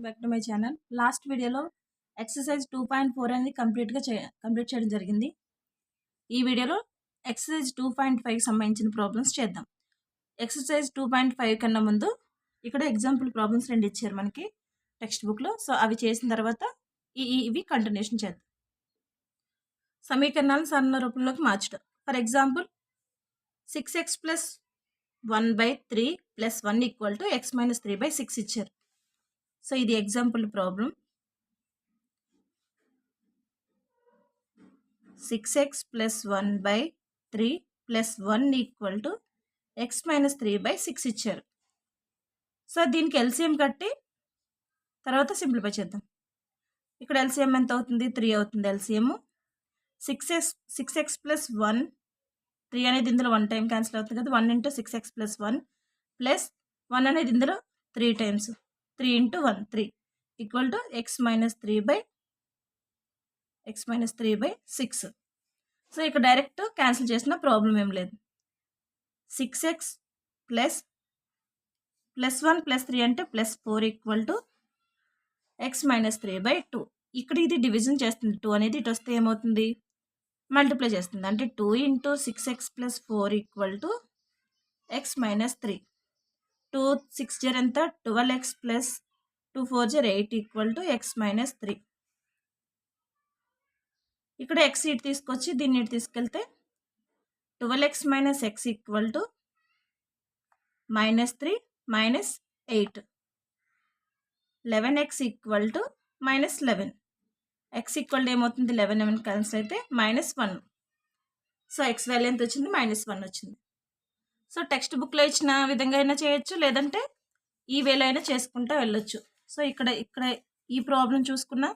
Back to my channel. Last వీడియోలో exercise 2.4 అనేది complete చేయడం జరిగింది. ఈ వీడియోలో ఎక్సర్సైజ్ 2.5కి సంబంధించిన ప్రాబ్లమ్స్ చేద్దాం. ఎక్సర్సైజ్ 2.5 కన్నా ముందు ఇక్కడ ఎగ్జాంపుల్ ప్రాబ్లమ్స్ 2 ఇచ్చారు మనకి టెక్స్ట్ బుక్లో. సో అవి చేసిన తర్వాత ఇవి కంటిన్యూషన్ చేద్దాం. సమీకరణాలను సరళ రూపంలోకి మార్చడం. ఫర్ ఎగ్జాంపుల్ 6x + 1/3 + 1 = x - 3/6 ఇచ్చారు. సో ఇది ఎగ్జాంపుల్ ప్రాబ్లం. 6x + 1/3 + 1 = x - 3/6 ఇచ్చారు. సో దీనికి ఎల్సిఎం కట్టి తర్వాత సింప్లిఫై చేద్దాం. ఇక్కడ ఎల్సిఎం ఎంత అవుతుంది? 3 అవుతుంది ఎల్సిఎం. 6x + 1 3 అనేది ఇందులో 1 టైం క్యాన్సిల్ అవుతుంది కదా. 1 × 6x + 1 ప్లస్ 1 అనేది ఇందులో 3 టైమ్స్. 3 × 1 3 = x - 3/6. సో ఇక్కడ డైరెక్ట్ క్యాన్సిల్ చేసిన ప్రాబ్లం ఏం లేదు. 6x + 1 + 3 అంటే +4 = x - 3/2. ఇక్కడ ఇది డివిజన్ చేస్తుంది. 2 అనేది ఇటు వస్తే ఏమవుతుంది? మల్టిప్లై చేస్తుంది. అంటే 2 × 6x + 4 = x - 3. 2 6 జర్ ఎంత? 12x + 2 4 జర్ 8 = x - 3. ఇక్కడ x ఇటు తీసుకొచ్చి దీన్ని ఇటు తీసుకెళ్తే 12x - x = -3 - 8. 11x = -11. x ఏమవుతుంది? 11 క్యాన్సిల్ అయితే -1. సో x వాల్యూ ఎంత వచ్చింది? -1 వచ్చింది. సో టెక్స్ట్ బుక్లో ఇచ్చిన విధంగా అయినా చేయొచ్చు, లేదంటే ఈ వేలో అయినా చేసుకుంటూ వెళ్ళొచ్చు. సో ఇక్కడ ఈ ప్రాబ్లం చూసుకున్నా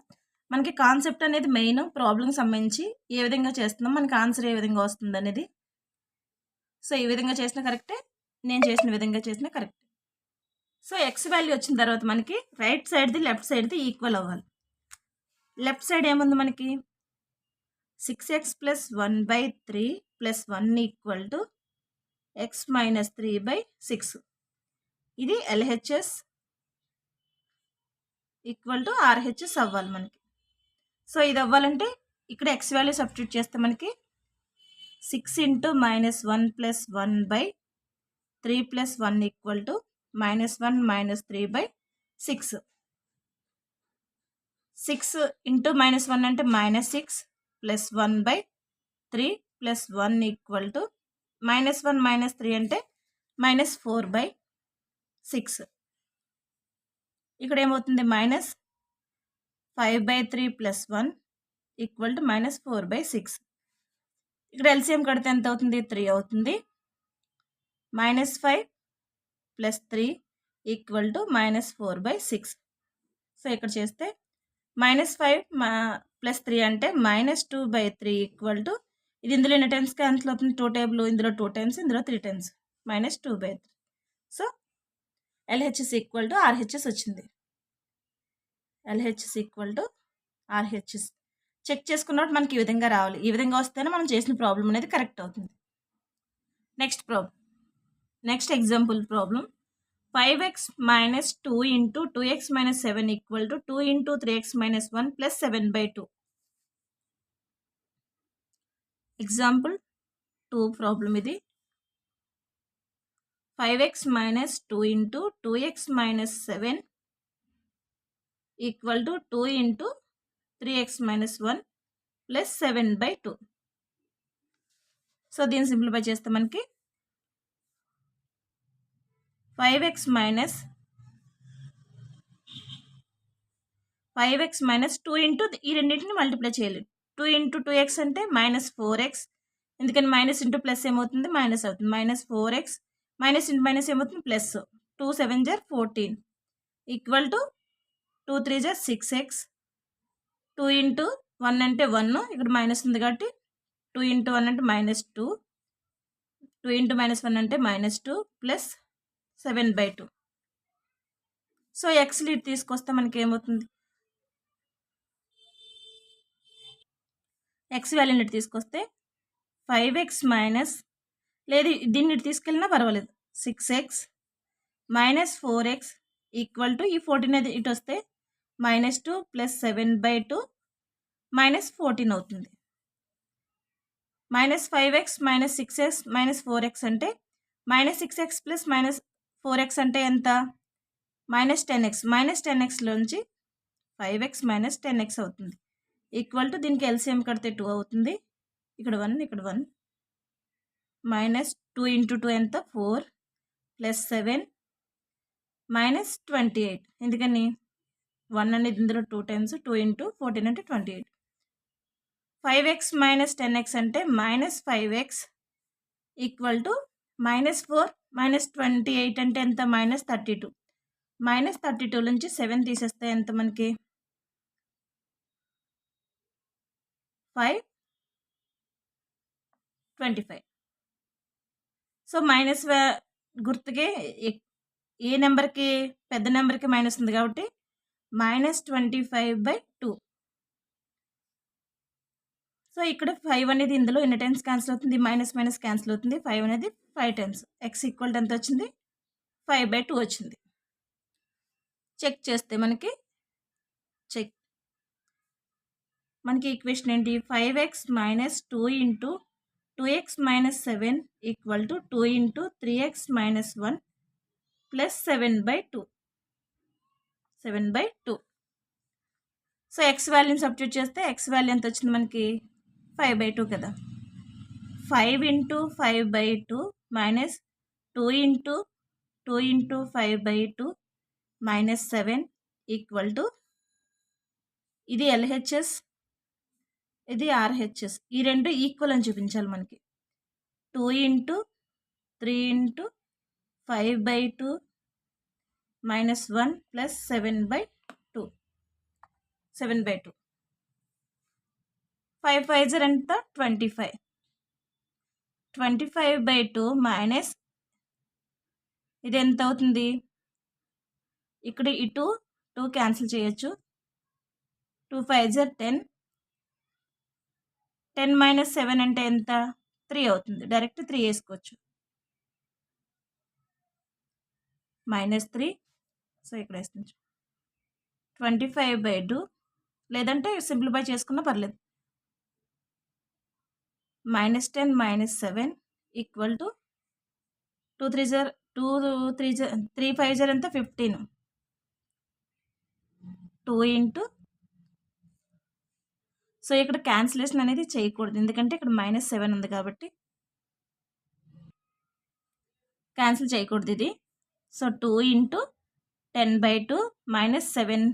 మనకి కాన్సెప్ట్ అనేది మెయిన్. ప్రాబ్లంకి సంబంధించి ఏ విధంగా చేస్తున్నాం, మనకి ఆన్సర్ ఏ విధంగా వస్తుంది అనేది. సో ఈ విధంగా చేసిన కరెక్టే, నేను చేసిన విధంగా చేసిన కరెక్టే. సో ఎక్స్ వాల్యూ వచ్చిన తర్వాత మనకి రైట్ సైడ్ది లెఫ్ట్ సైడ్ది ఈక్వల్ అవ్వాలి. లెఫ్ట్ సైడ్ ఏముంది మనకి? 6x + 1/3 + 1 = x - 3/6. ఇది LHS = RHS అవ్వాలి మనకి. సో ఇది అవ్వాలంటే ఇక్కడ x వాల్యూ సబ్స్టిట్యూట్ చేస్తే మనకి 6 × -1 + 1/3 + 1 = -1 - 3/6. 6 × -1 అంటే -6 + 1/3 + 1 = -1 - 3 అంటే -4/6. ఇక్కడ ఏమవుతుంది? -5/3 + 1 = -4/6. ఇక్కడ ఎల్సిఎం కడితే ఎంత అవుతుంది? 3 అవుతుంది. -5 + 3 = -4/6. సో ఇక్కడ చేస్తే -5 + 3 అంటే -2/3 = ఇది ఇందులో ఎన్ని టైమ్స్ క్యాన్సిల్ అవుతుంది? 2 టేబుల్, ఇందులో 2 టైమ్స్, ఇందులో 3 టైమ్స్, -2/3. సో LHS = RHS వచ్చింది. LHS = RHS చెక్ చేసుకున్నప్పుడు మనకి ఈ విధంగా రావాలి. ఈ విధంగా వస్తేనే మనం చేసిన ప్రాబ్లం అనేది కరెక్ట్ అవుతుంది. Next example problem. 5x - 2 × 2x - 7 = 2 × 3x - 1 + 7/2. Example 2 problem ఇది. 5x - 2 × 2x - 7 = 2 × 3x - 1 + 7/2. సో దీన్ని సింప్లిఫై చేస్తే మనకి 5x - 2 ఈ రెండింటిని మల్టిప్లై చేయాలి. 2 × 2x అంటే -4x. ఎందుకని మైనస్ ఇంటూ ప్లస్ ఏమవుతుంది? మైనస్ అవుతుంది. -4x మైనస్ ఇంటూ మైనస్ ఏమవుతుంది? ప్లస్. 2 7 జర్ 14 = 2 3 జర్ 6x. 2 × 1 అంటే 1, ఇక్కడ మైనస్ ఉంది కాబట్టి 2 × 1 అంటే -2, 2 × -1 అంటే -2 ప్లస్ 7/2. సో ఎక్స్ లీడ్ తీసుకొస్తే మనకి ఏమవుతుంది? ఎక్స్ వాల్యూని ఇటు తీసుకొస్తే 5x లేదు దీన్ని ఇటు తీసుకెళ్ళినా పర్వాలేదు. 6x - 4x = ఈ 14 అనేది ఇటు వస్తే -2 ప్లస్ 7/2 -14 అవుతుంది. -5x -6x -4x అంటే -6x ప్లస్ -4x అంటే ఎంత? -10x. -10xలోంచి 5x -10x అవుతుంది. ఈక్వల్ టు దీనికి ఎల్సిఎం కడితే 2 అవుతుంది. ఇక్కడ 1 ఇక్కడ 1 -2 × 2 ఎంత? 4 ప్లస్ 7 -28. ఎందుకని 1 అనేది ఇందులో 2 టైమ్స్ 2 × 14 అంటే 28. 5x -10x అంటే -5x ఈక్వల్ టు -4 -28 అంటే ఎంత? -32. -32 నుంచి 7 తీసేస్తే ఎంత మనకి? 525. సో మైనస్ గుర్తుకే ఏ నెంబర్కి పెద్ద నెంబర్కి మైనస్ ఉంది కాబట్టి -25/2. సో ఇక్కడ 5 అనేది ఇందులో ఎన్ని టైమ్స్ క్యాన్సిల్ అవుతుంది? మైనస్ క్యాన్సిల్ అవుతుంది. 5 అనేది 5 టైమ్స్. x ఈక్వల్ ఎంత వచ్చింది? 5/2 వచ్చింది. చెక్ చేస్తే మనకి ఈక్వేషన్ ఏంటి? 5x - 2 × 2x - 7 equal to 2 × 3x - 1 plus 7/2. So x వాల్యూని సబ్స్టిట్యూట్ చేస్తే x వాల్యూ ఎంత వచ్చింది మనకి? 5/2 కదా. 5 × 5/2 మైనస్ 2 × 5/2 -7 ఈక్వల్ టు ఇది LHS ఇది RHS. ఈ రెండు ఈక్వల్ అని చూపించాలి మనకి. 2 × 3 × 5/2 -1 ప్లస్ 7/2. 5 5 ఎంత? 25. 25/2 మైనస్ ఇది ఎంత అవుతుంది? ఇక్కడ ఈ 2 క్యాన్సిల్ చేయొచ్చు. 2 5 10. 10 - 7 అంటే ఎంత? 3 అవుతుంది. డైరెక్ట్ 3 వేసుకోవచ్చు. -3. సో ఇక్కడ వేస్తుంది 25/2 లేదంటే సింప్లిఫై చేసుకున్నా పర్లేదు. -10 - 7 ఈక్వల్ టు 2 3 3 5 ఎంత? 15. 2 × సో ఇక్కడ క్యాన్సిలేషన్ అనేది చేయకూడదు, ఎందుకంటే ఇక్కడ -7 ఉంది కాబట్టి క్యాన్సిల్ చేయకూడదు ఇది. So 2 × 10/2 -7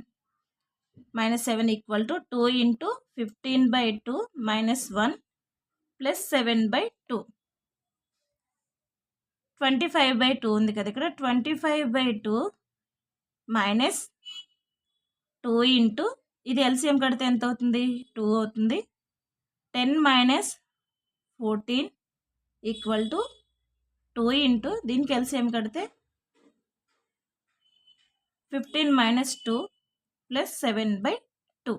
equal to 2 × 15/2 -1 plus 7/2. 25/2 ఉంది కదా ఇక్కడ. 25/2 మైనస్ 2 × ఇది ఎల్సిఎం కడితే ఎంత అవుతుంది? 2 అవుతుంది. 10 - 14 ఈక్వల్ టు 2 × దీనికి ఎల్సిఎం కడితే 15 - 2 ప్లస్ 7/2.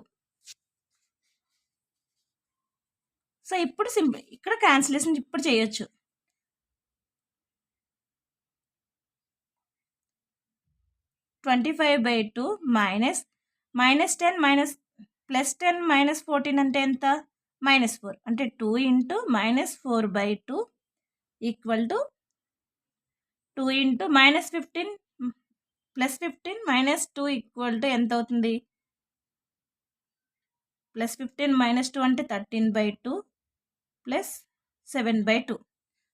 సో ఇప్పుడు ఇక్కడ క్యాన్సిలేషన్ ఇప్పుడు చేయొచ్చు. 25/2 -10 ప్లస్ 10 -14 అంటే ఎంత? -4. అంటే 2 × -4/2 equal to 2 × -15 plus 15 -2 equal to ఎంత అవుతుంది? +15 - 2 అంటే 13/2 ప్లస్ 7/2.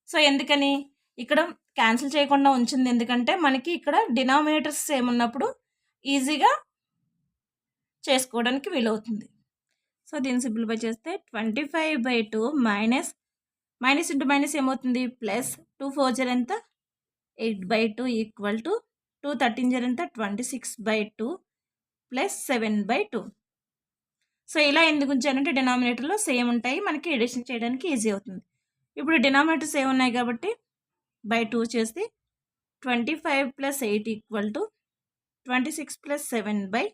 సో ఎందుకని ఇక్కడ క్యాన్సిల్ చేయకుండా ఉంచింది? ఎందుకంటే మనకి ఇక్కడ డినామినేటర్స్ సేమ్ ఉన్నప్పుడు ఈజీగా చేసుకోవడానికి వీలవుతుంది. సో దీన్ని సింప్లిఫై చేస్తే 25/2 మైనస్ ఇంటూ మైనస్ ఏమవుతుంది? ప్లస్ 2 4 జర్ ఎంత? 8/2 ఈక్వల్ టు 2 13 జర్ ఎంత? 26/2 ప్లస్ 7/2. సో ఇలా ఎందుకు ఉంచానంటే డినామినేటర్లో సేమ్ ఉంటాయి, మనకి ఎడిషన్ చేయడానికి ఈజీ అవుతుంది. ఇప్పుడు డినామినేటర్స్ సేమ్ ఉన్నాయి కాబట్టి /2 చేసి 25 + 8 ఈక్వల్ టు 26 + 7/2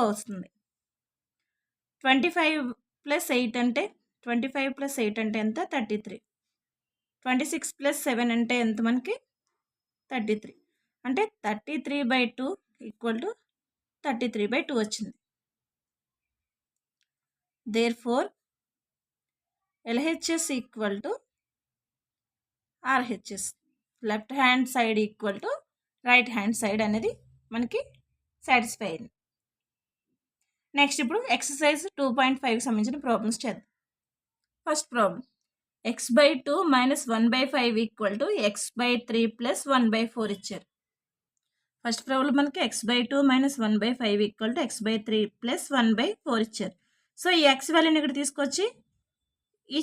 వస్తుంది. 25 + 8 అంటే 25 + 8 అంటే ఎంత? 33. 26 + 7 అంటే ఎంత మనకి? 33. అంటే 33/2 ఈక్వల్ టు 33/2 వచ్చింది. Therefore LHS equal to RHS, left hand side equal to right hand side అనేది మనకి సాటిస్ఫై అయింది. నెక్స్ట్ ఇప్పుడు ఎక్సర్సైజ్ 2.5కి సంబంధించిన ప్రాబ్లమ్స్ చేద్దాం. First problem, x/2 - 1/5 equal to x/3 + 1/4 ఇచ్చారు. ఫస్ట్ ప్రాబ్లం మనకి x/2 - 1/5 ఈక్వల్ టు x/3 + 1/4 ఇచ్చారు. సో ఈ x వాల్యూని ఇక్కడ తీసుకొచ్చి ఈ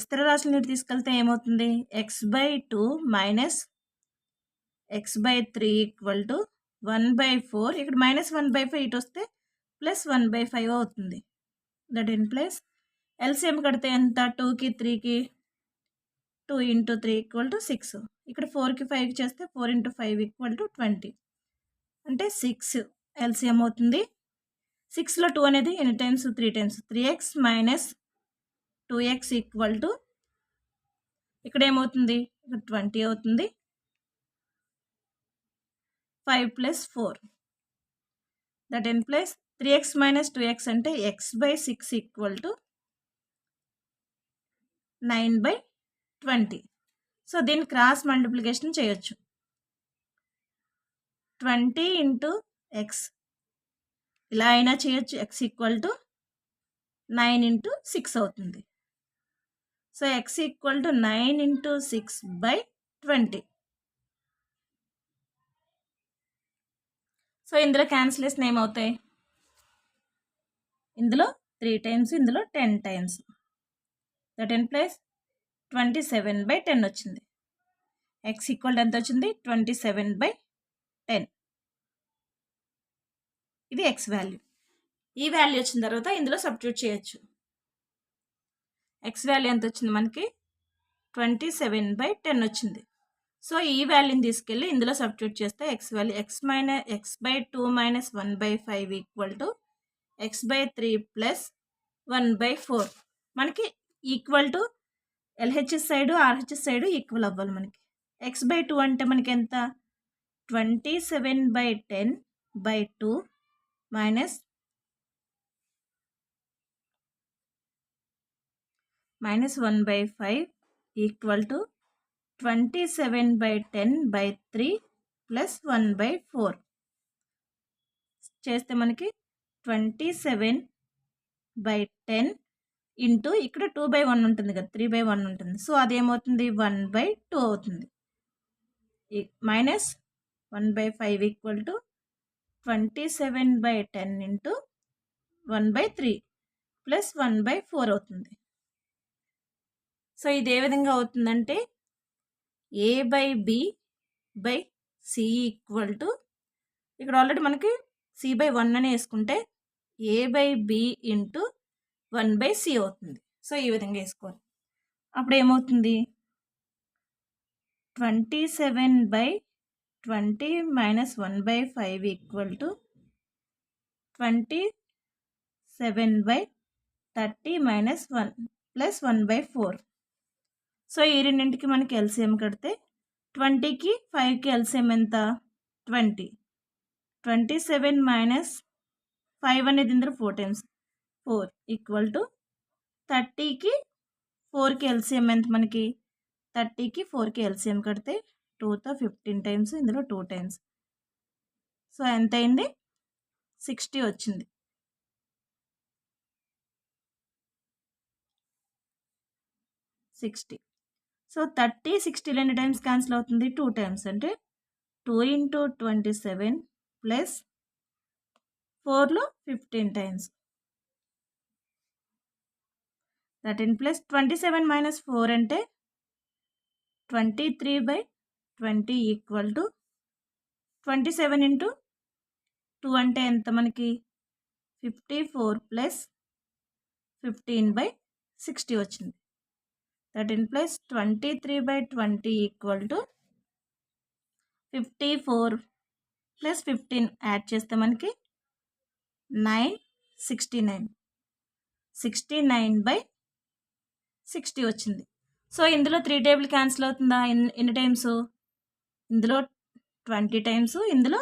స్థిర రాశులను ఇక్కడ తీసుకెళ్తే ఏమవుతుంది, x/2 - x/3 ఈక్వల్ టు 1/4, ఇక్కడ -1/5 ఇటు వస్తే +1/5 అవుతుంది. దట్ ఇంప్లైస్ ఎల్సిఎం కడితే ఎంత, 2కి 3కి 2 × 3 = 6. ఇక్కడ 4కి 5కి చేస్తే 4 × 5 = 20, అంటే 6 ఎల్సిఎం అవుతుంది. 6లో 2 అనేది ఎన్ని times, 3 times. 3x - 2x equal to ఇక్కడ ఏమవుతుంది, ఇక్కడ 20 అవుతుంది. 5 + 4, దట్ ఇంప్లైస్ 3x - 2x అంటే x/6 ఈక్వల్ టు 9/20. సో దీన్ని క్రాస్ మల్టిప్లికేషన్ చేయొచ్చు. 20 × x ఇలా అయినా చేయొచ్చు, x ఈక్వల్ టు 9 × 6 అవుతుంది. So x equal to 9 × 6/20. So ఇందులో క్యాన్సిలేషన్ ఏమవుతాయి, ఇందులో 3 టైమ్స్, ఇందులో 10 టైమ్స్. దట్ ఇంప్లైస్ 27/10 వచ్చింది. x ఈక్వల్ ఎంత వచ్చింది, 27/10. ఇది x వాల్యూ. ఈ వాల్యూ వచ్చిన తర్వాత ఇందులో సబ్స్టిట్యూట్ చేయొచ్చు. x వాల్యూ ఎంత వచ్చింది మనకి, 27/10 వచ్చింది. సో ఈ వాల్యూని తీసుకెళ్ళి ఇందులో సబ్స్టిట్యూట్ చేస్తే x value x/2 - 1/5 equal to x/3 + 1/4. మనకి equal to LHS side RHS side equal అవ్వాలి మనకి. x/2 అంటే మనకి ఎంత, 27/10/2 -1/5 ఈక్వల్ టు 27/10/3 + 1/4 చేస్తే మనకి 27/10 ఇంటూ ఇక్కడ 2/1 ఉంటుంది కదా, 3/1 ఉంటుంది. సో అదేమవుతుంది, 1/2 అవుతుంది. -1/5 ఈక్వల్ టు 27/10 ఇంటూ 1/3 + 1/4 అవుతుంది. సో ఇది ఏ విధంగా అవుతుందంటే a/b/c ఈక్వల్ టు, ఇక్కడ ఆల్రెడీ మనకి c/1 అని వేసుకుంటే a/b ఇంటూ 1/c అవుతుంది. సో ఈ విధంగా వేసుకోవాలి. అప్పుడు ఏమవుతుంది, 27/20 - 1/5 ఈక్వల్ టు 27/30 - 1 + 1/4. సో ఈ రెండింటికి మనకి ఎల్సిఎం కడితే 20కి 5కి ఎల్సిఎం ఎంత, 20. 27 - 5 అనేది ఇందులో 4 టైమ్స్, 4 ఈక్వల్ టు 30కి 4కి ఎల్సిఎం ఎంత మనకి, 30కి 4కి ఎల్సిఎం కడితే 2తో 15 టైమ్స్, ఇందులో 2 టైమ్స్. సో ఎంత అయింది, 60 వచ్చింది. సో 30, 60 ఎన్ని టైమ్స్ క్యాన్సిల్ అవుతుంది, 2 టైమ్స్. అంటే 2 × 27 + 4లో 15 టైమ్స్. దట్ ఇన్ ప్లస్ 27 - 4 అంటే 23/20 ఈక్వల్ టు 27 × 2 అంటే ఎంత మనకి, 54 + 15/60 వచ్చింది. That in plus 23/20 equal to 54 + 15 add చేస్తే మనకి 969, 69/60 వచ్చింది. సో ఇందులో 3 టేబుల్ క్యాన్సిల్ అవుతుందా, ఎన్ని టైమ్స్, ఇందులో 20 టైమ్స్, ఇందులో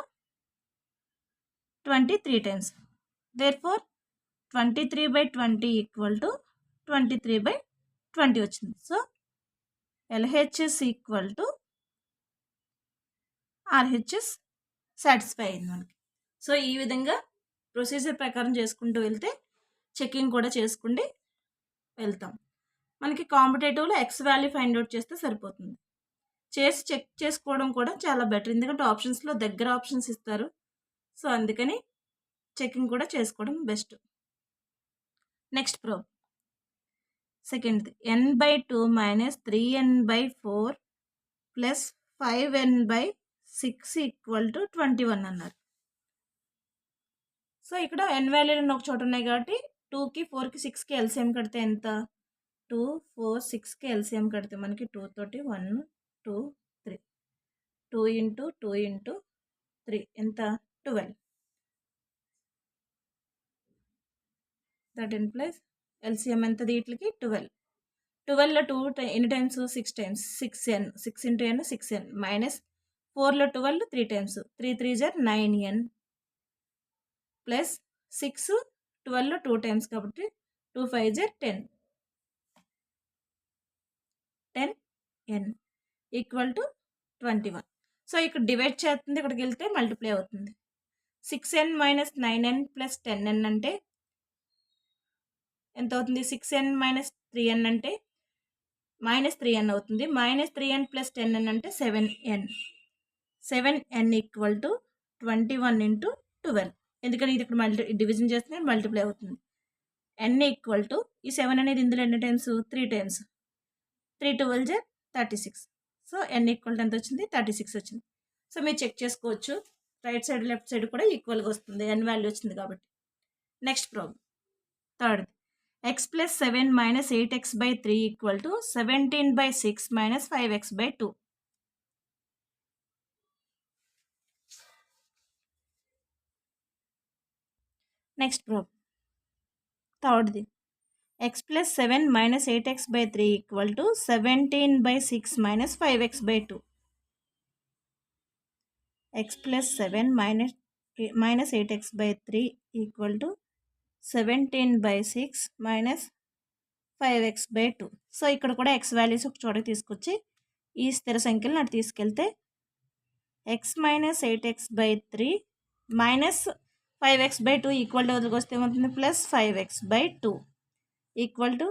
23 times. Therefore 23/20 equal to 23/20 వచ్చింది. So LHS equal to RHS satisfy అయింది మనకి. సో ఈ విధంగా ప్రొసీజర్ ప్రకారం చేసుకుంటూ వెళ్తే చెకింగ్ కూడా చేసుకుంటూ వెళ్తాం. మనకి కాంపిటేటివ్లో ఎక్స్ వాల్యూ ఫైండ్ అవుట్ చేస్తే సరిపోతుంది. చేసి చెక్ చేసుకోవడం కూడా చాలా బెటర్, ఎందుకంటే ఆప్షన్స్లో దగ్గర ఆప్షన్స్ ఇస్తారు. సో అందుకని చెకింగ్ కూడా చేసుకోవడం బెస్ట్. నెక్స్ట్ ప్రాబ్లం సెకండ్ది. n/2 - 3n/4 + 5n/6 = 21 అన్నారు. సో ఇక్కడ n వాల్యూలు ఒక చోట ఉన్నాయి కాబట్టి 2కి 4కి 6కి ఎల్సిఎం కడితే ఎంత? 2 4 6కి ఎల్సిఎం కడితే మనకి 2 తోటి 1 2 3 2 × 2 × 3 ఎంత? 12. దట్ ఇంప్లైస్ ఎల్సిఎం ఎంత వీటికి? 12. 12లో 2 ఎన్ని times? 6 times. 6n 6 × n 6n -4లో 12 3 times. 3 3 = 9n plus 6 12లో 2 times కాబట్టి 2 5 = 10. 10n = 21. సో ఇక్కడ డివైడ్ చేస్తుంది, ఇక్కడికి వెళ్తే మల్టిప్లై అవుతుంది. 6n - 9n + 10n అంటే ఎంత అవుతుంది? 6n - 3n అంటే -3n అవుతుంది. -3n + 10n అంటే 7n. 7n = 21 × 12. ఎందుకంటే ఇది ఇక్కడ డివిజన్ చేస్తే మల్టిప్లై అవుతుంది. n = ఈ 7 అనేది ఇందులో ఎన్ని టైమ్స్? 3 టైమ్స్. 3 12 = 36. సో n = ఎంత వచ్చింది? 36 వచ్చింది. సో మీరు చెక్ చేసుకోవచ్చు, రైట్ సైడ్ లెఫ్ట్ సైడ్ కూడా ఈక్వల్గా వస్తుంది, n వాల్యూ వచ్చింది కాబట్టి. Next problem third. x + 7 - 8x/3 = 17/6 - 5x/2. Next problem థర్డ్ది. x + 7 - 8x/3 = 17/6 - 5x/2. x + 7 - 8x/3 = 17/6 - 5x/2. So ఇక్కడ కూడా x వాల్యూస్ ఒక చోటకి తీసుకొచ్చి ఈ స్థిర సంఖ్యలను అటు తీసుకెళ్తే x - 8x/3 - 5x/2 equal to వదిలికొస్తే ఏమవుతుంది? +5x/2 =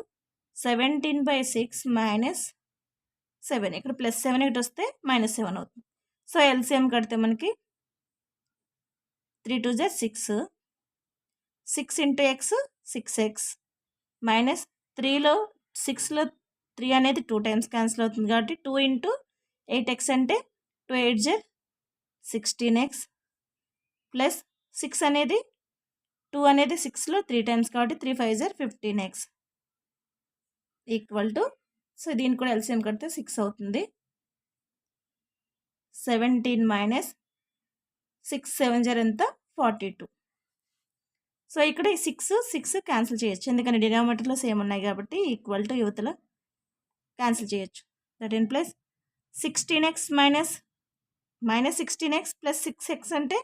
17/6 - 7. ఇక్కడ +7 ఇటు వస్తే -7 అవుతుంది. సో ఎల్సిఎం కడితే మనకి 3 2 = 6. 6 × x 6x -3లో 6లో 3 అనేది 2 టైమ్స్ క్యాన్సిల్ అవుతుంది కాబట్టి 2 × 8x అంటే 2 8 = 16x ప్లస్ 6 అనేది 2 అనేది 6లో 3 టైమ్స్ కాబట్టి 3 5 = 15x = సో దీన్ని కూడా ఎల్సిఎం కడితే 6 అవుతుంది. 17 - 6 7 = ఎంత? 42. సో ఇక్కడ ఈ 6 క్యాన్సిల్ చేయొచ్చు, ఎందుకంటే డినామినేటర్లో సేమ్ ఉన్నాయి కాబట్టి ఈక్వల్ టు యువతల క్యాన్సిల్ చేయొచ్చు. That implies 16x -16x + 6x అంటే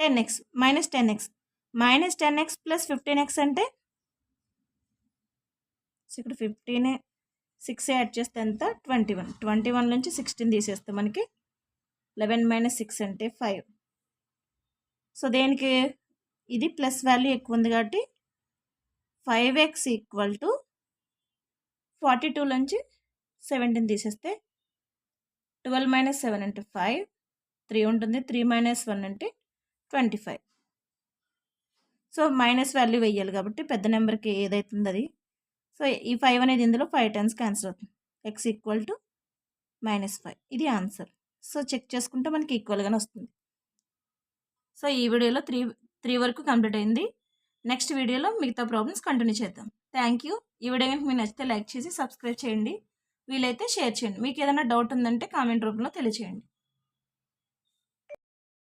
10x -10x -10x + 15x అంటే ఇక్కడ 15 6 యాడ్ చేస్తే ఎంత? 21. 21 నుంచి 16 తీసేస్తే మనకి 11 - 6 అంటే 5. సో దేనికి? ఇది ప్లస్ వాల్యూ ఎక్కువ ఉంది కాబట్టి 5x = 42 నుంచి 17 తీసేస్తే 12 - 7 అంటే 5, 3 ఉంటుంది. 3 - 1 అంటే 25. సో మైనస్ వాల్యూ వేయాలి కాబట్టి పెద్ద నెంబర్కి ఏదైతుందో అది. సో ఈ 5 అనేది ఇందులో 5 టైమ్స్ క్యాన్సిల్ అవుతుంది. x = -5. ఇది ఆన్సర్. సో చెక్ చేసుకుంటే మనకి ఈక్వల్గానే వస్తుంది. సో ఈ వీడియోలో 3 వరకు కంప్లీట్ అయింది. నెక్స్ట్ వీడియోలో మిగతా ప్రాబ్లమ్స్ కంటిన్యూ చేద్దాం. Thank you. ఈ వీడియో కనుక మీకు నచ్చితే లైక్ చేసి సబ్స్క్రైబ్ చేయండి, వీలైతే షేర్ చేయండి. మీకు ఏదైనా డౌట్ ఉందంటే కామెంట్ రూపంలో తెలియచేయండి.